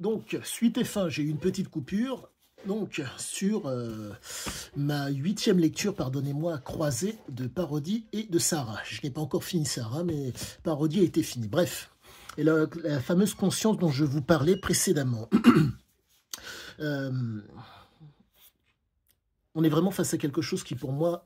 Donc, suite et fin, j'ai eu une petite coupure. Donc, sur ma 8e lecture, pardonnez-moi, croisée de Parodie et de Sarah. Je n'ai pas encore fini Sarah, mais Parodie a été fini. Bref, et la fameuse conscience dont je vous parlais précédemment. On est vraiment face à quelque chose qui, pour moi,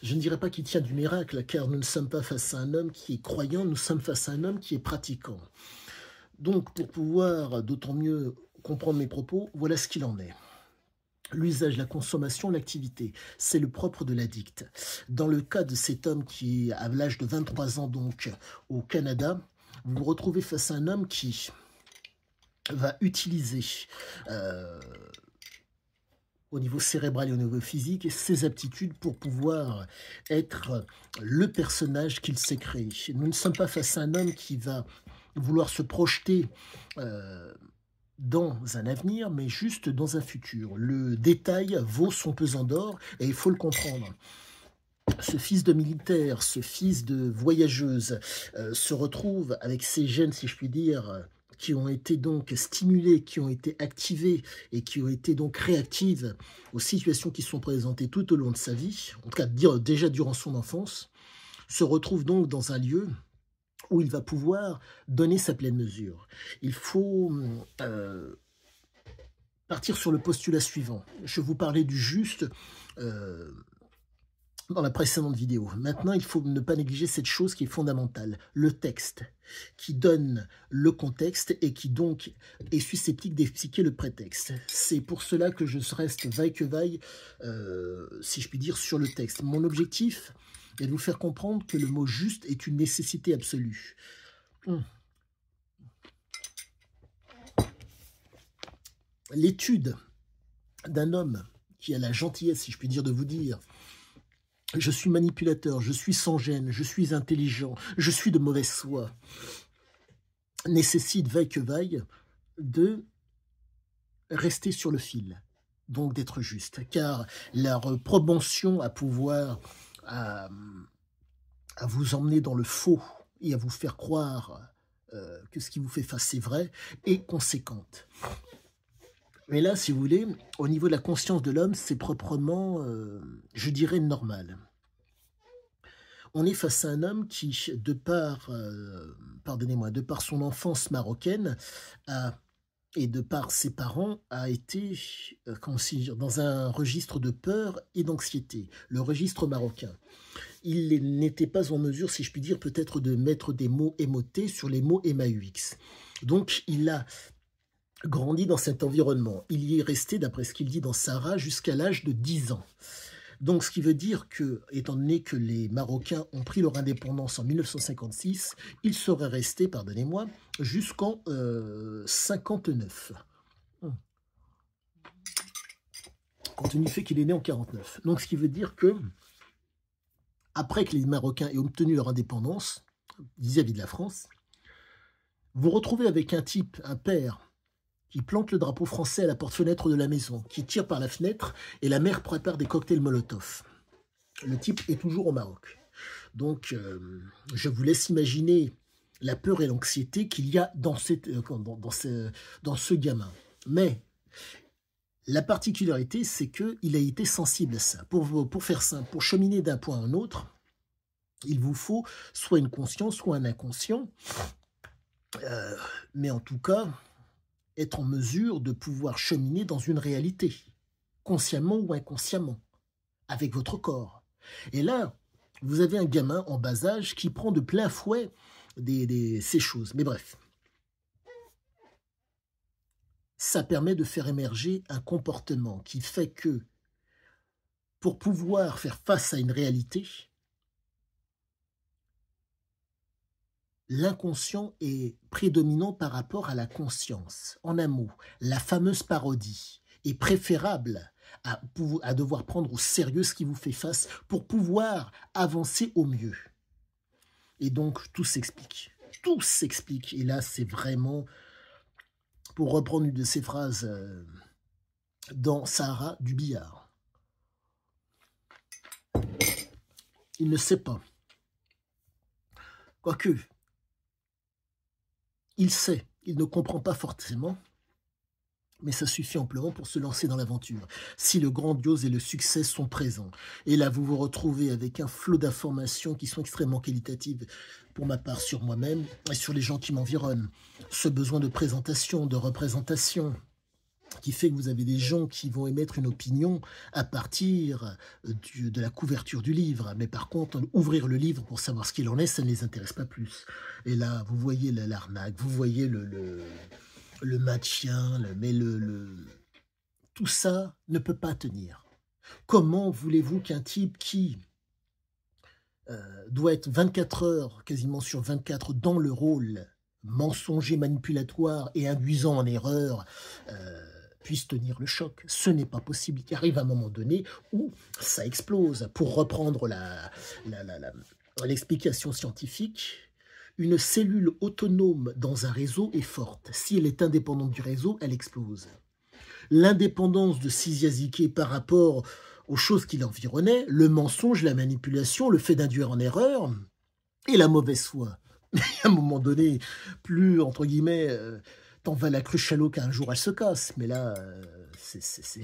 je ne dirais pas qu'il tient du miracle, car nous ne sommes pas face à un homme qui est croyant, nous sommes face à un homme qui est pratiquant. Donc, pour pouvoir d'autant mieux comprendre mes propos, voilà ce qu'il en est. L'usage, la consommation, l'activité, c'est le propre de l'addict. Dans le cas de cet homme qui est à l'âge de 23 ans, donc au Canada, vous vous retrouvez face à un homme qui va utiliser au niveau cérébral et au niveau physique ses aptitudes pour pouvoir être le personnage qu'il s'est créé. Nous ne sommes pas face à un homme qui va vouloir se projeter dans un avenir, mais juste dans un futur. Le détail vaut son pesant d'or et il faut le comprendre. Ce fils de militaire, ce fils de voyageuse se retrouve avec ces gènes, si je puis dire, qui ont été donc stimulés, qui ont été activés et qui ont été donc réactives aux situations qui sont présentées tout au long de sa vie, en tout cas déjà durant son enfance, se retrouve donc dans un lieu où il va pouvoir donner sa pleine mesure. Il faut partir sur le postulat suivant. Je vous parlais du juste dans la précédente vidéo. Maintenant, il faut ne pas négliger cette chose qui est fondamentale, le texte, qui donne le contexte et qui donc est susceptible d'expliquer le prétexte. C'est pour cela que je reste vaille que vaille, si je puis dire, sur le texte. Mon objectif est de vous faire comprendre que le mot juste est une nécessité absolue. L'étude d'un homme qui a la gentillesse, si je puis dire, de vous dire « Je suis manipulateur, je suis sans gêne, je suis intelligent, je suis de mauvaise foi », nécessite, vaille que vaille, de rester sur le fil, donc d'être juste. Car leur propension à pouvoir à vous emmener dans le faux et à vous faire croire que ce qui vous fait face c'est vrai est conséquente. Mais là, si vous voulez, au niveau de la conscience de l'homme, c'est proprement, je dirais, normal. On est face à un homme qui, de par, pardonnez-moi, de par son enfance marocaine et de par ses parents, a été dans un registre de peur et d'anxiété, le registre marocain. Il n'était pas en mesure, si je puis dire, peut-être de mettre des mots émotés sur les mots MAUX. Donc, il a grandi dans cet environnement. Il y est resté, d'après ce qu'il dit dans Sarah, jusqu'à l'âge de 10 ans. Donc, ce qui veut dire que, étant donné que les Marocains ont pris leur indépendance en 1956, il serait resté, pardonnez-moi, jusqu'en 59. Compte tenu du fait qu'il est né en 49. Donc, ce qui veut dire que, après que les Marocains aient obtenu leur indépendance, vis-à-vis de la France, vous retrouvez avec un type, un père, qui plante le drapeau français à la porte-fenêtre de la maison, qui tire par la fenêtre, et la mère prépare des cocktails Molotov. Le type est toujours au Maroc. Donc, je vous laisse imaginer la peur et l'anxiété qu'il y a dans ce gamin. Mais, la particularité, c'est qu'il a été sensible à ça. Pour faire simple, pour cheminer d'un point à un autre, il vous faut soit une conscience, soit un inconscient. Mais en tout cas, être en mesure de pouvoir cheminer dans une réalité, consciemment ou inconsciemment, avec votre corps. Et là, vous avez un gamin en bas âge qui prend de plein fouet ces choses. Mais bref, ça permet de faire émerger un comportement qui fait que, pour pouvoir faire face à une réalité, l'inconscient est prédominant par rapport à la conscience. En un mot, la fameuse parodie est préférable à devoir prendre au sérieux ce qui vous fait face pour pouvoir avancer au mieux. Et donc, tout s'explique. Tout s'explique. Et là, c'est vraiment, pour reprendre une de ces phrases dans Sarah, du billard. Il ne sait pas. Quoique, il sait, il ne comprend pas forcément, mais ça suffit amplement pour se lancer dans l'aventure, si le grandiose et le succès sont présents. Et là, vous vous retrouvez avec un flot d'informations qui sont extrêmement qualitatives, pour ma part, sur moi-même et sur les gens qui m'environnent. Ce besoin de présentation, de représentation, qui fait que vous avez des gens qui vont émettre une opinion à partir de la couverture du livre. Mais par contre, ouvrir le livre pour savoir ce qu'il en est, ça ne les intéresse pas plus. Et là, vous voyez l'arnaque, vous voyez le maintien, tout ça ne peut pas tenir. Comment voulez-vous qu'un type qui doit être 24 heures, quasiment sur 24, dans le rôle mensonger, manipulatoire et induisant en erreur, puisse tenir le choc? Ce n'est pas possible. Il arrive un moment donné où ça explose. Pour reprendre l'explication scientifique, une cellule autonome dans un réseau est forte. Si elle est indépendante du réseau, elle explose. L'indépendance de Csikszentmihalyi par rapport aux choses qui l'environnaient, le mensonge, la manipulation, le fait d'induire en erreur et la mauvaise foi. À un moment donné, plus, entre guillemets, t'en vas la cruche à l'eau qu'un jour elle se casse. Mais là, c'est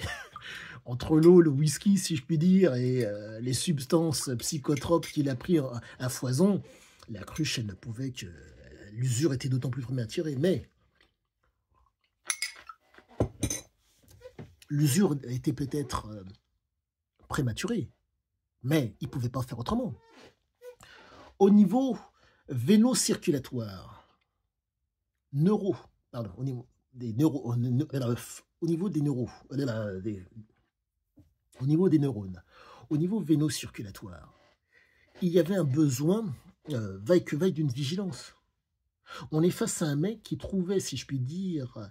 entre l'eau, le whisky, si je puis dire, et les substances psychotropes qu'il a pris à foison, la cruche, elle ne pouvait que... L'usure était d'autant plus prématurée. Mais l'usure était peut-être prématurée, mais il ne pouvait pas faire autrement. Au niveau véno-circulatoire, au niveau des neurones, au niveau véno-circulatoire, il y avait un besoin, vaille que vaille, d'une vigilance. On est face à un mec qui trouvait, si je puis dire,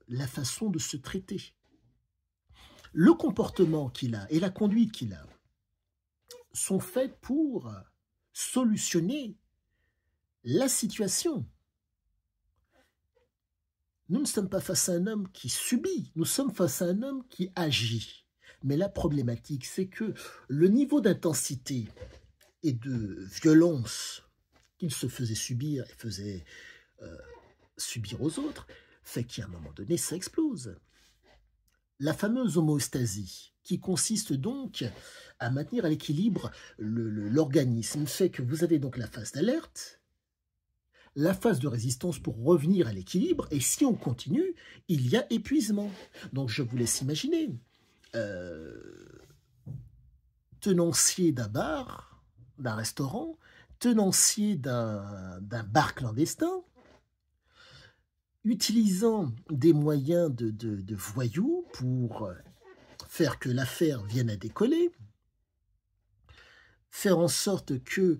la façon de se traiter. Le comportement qu'il a et la conduite qu'il a sont faits pour solutionner la situation. Nous ne sommes pas face à un homme qui subit, nous sommes face à un homme qui agit. Mais la problématique, c'est que le niveau d'intensité et de violence qu'il se faisait subir et faisait subir aux autres, fait qu'à un moment donné, ça explose. La fameuse homéostasie, qui consiste donc à maintenir à l'équilibre l'organisme, fait que vous avez donc la phase d'alerte, la phase de résistance pour revenir à l'équilibre, et si on continue, il y a épuisement. Donc je vous laisse imaginer, tenancier d'un bar, d'un restaurant, tenancier d'un bar clandestin, utilisant des moyens de voyous pour faire que l'affaire vienne à décoller, faire en sorte que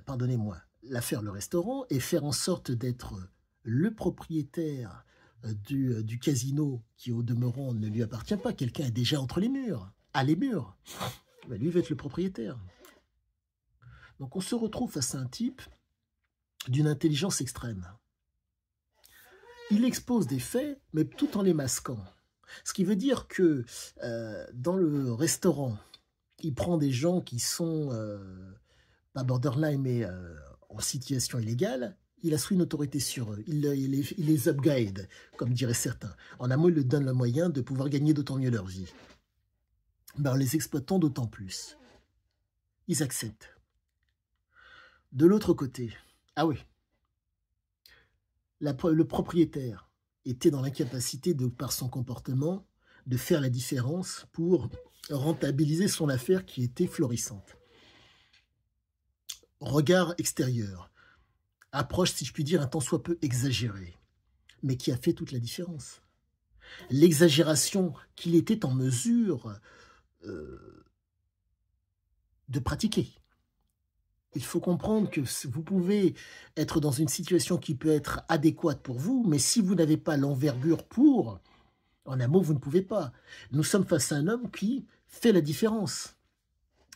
pardonnez-moi, l'affaire le restaurant, et faire en sorte d'être le propriétaire du casino qui au demeurant ne lui appartient pas. Quelqu'un est déjà entre les murs, à les murs. Ben, lui va être le propriétaire. Donc on se retrouve face à un type d'une intelligence extrême. Il expose des faits, mais tout en les masquant. Ce qui veut dire que dans le restaurant, il prend des gens qui sont, pas borderline, mais en situation illégale. Il a une autorité sur eux. Il les upgrade, comme diraient certains. En un mot, il leur donne le moyen de pouvoir gagner d'autant mieux leur vie. Ben, en les exploitant d'autant plus. Ils acceptent. De l'autre côté, ah oui, le propriétaire était dans l'incapacité, par son comportement, de faire la différence pour rentabiliser son affaire qui était florissante. Regard extérieur, approche, si je puis dire, un tant soit peu exagérée, mais qui a fait toute la différence. L'exagération qu'il était en mesure de pratiquer. Il faut comprendre que vous pouvez être dans une situation qui peut être adéquate pour vous, mais si vous n'avez pas l'envergure pour, en un mot, vous ne pouvez pas. Nous sommes face à un homme qui fait la différence.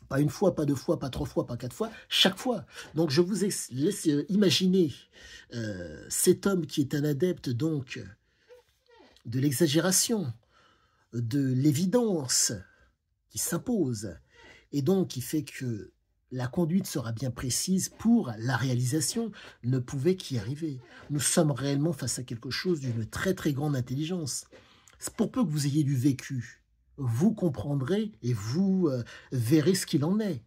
Pas une fois, pas deux fois, pas trois fois, pas quatre fois, chaque fois. Donc je vous laisse imaginer cet homme qui est un adepte donc de l'exagération, de l'évidence qui s'impose, et donc qui fait que la conduite sera bien précise pour la réalisation, ne pouvait qu'y arriver. Nous sommes réellement face à quelque chose d'une très très grande intelligence. Pour peu que vous ayez du vécu, vous comprendrez et vous verrez ce qu'il en est.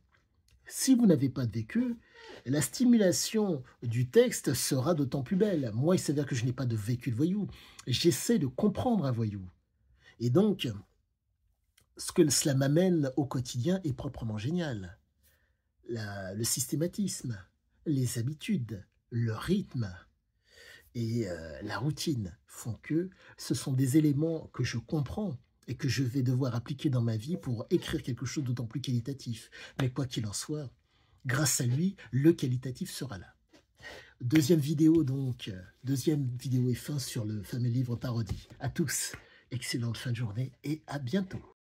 Si vous n'avez pas de vécu, la stimulation du texte sera d'autant plus belle. Moi, il s'avère que je n'ai pas de vécu de voyou. J'essaie de comprendre un voyou. Et donc, ce que cela m'amène au quotidien est proprement génial. Le systématisme, les habitudes, le rythme et la routine font que ce sont des éléments que je comprends et que je vais devoir appliquer dans ma vie pour écrire quelque chose d'autant plus qualitatif. Mais quoi qu'il en soit, grâce à lui, le qualitatif sera là. Deuxième vidéo donc, deuxième vidéo et fin sur le fameux livre parodie. À tous, excellente fin de journée et à bientôt.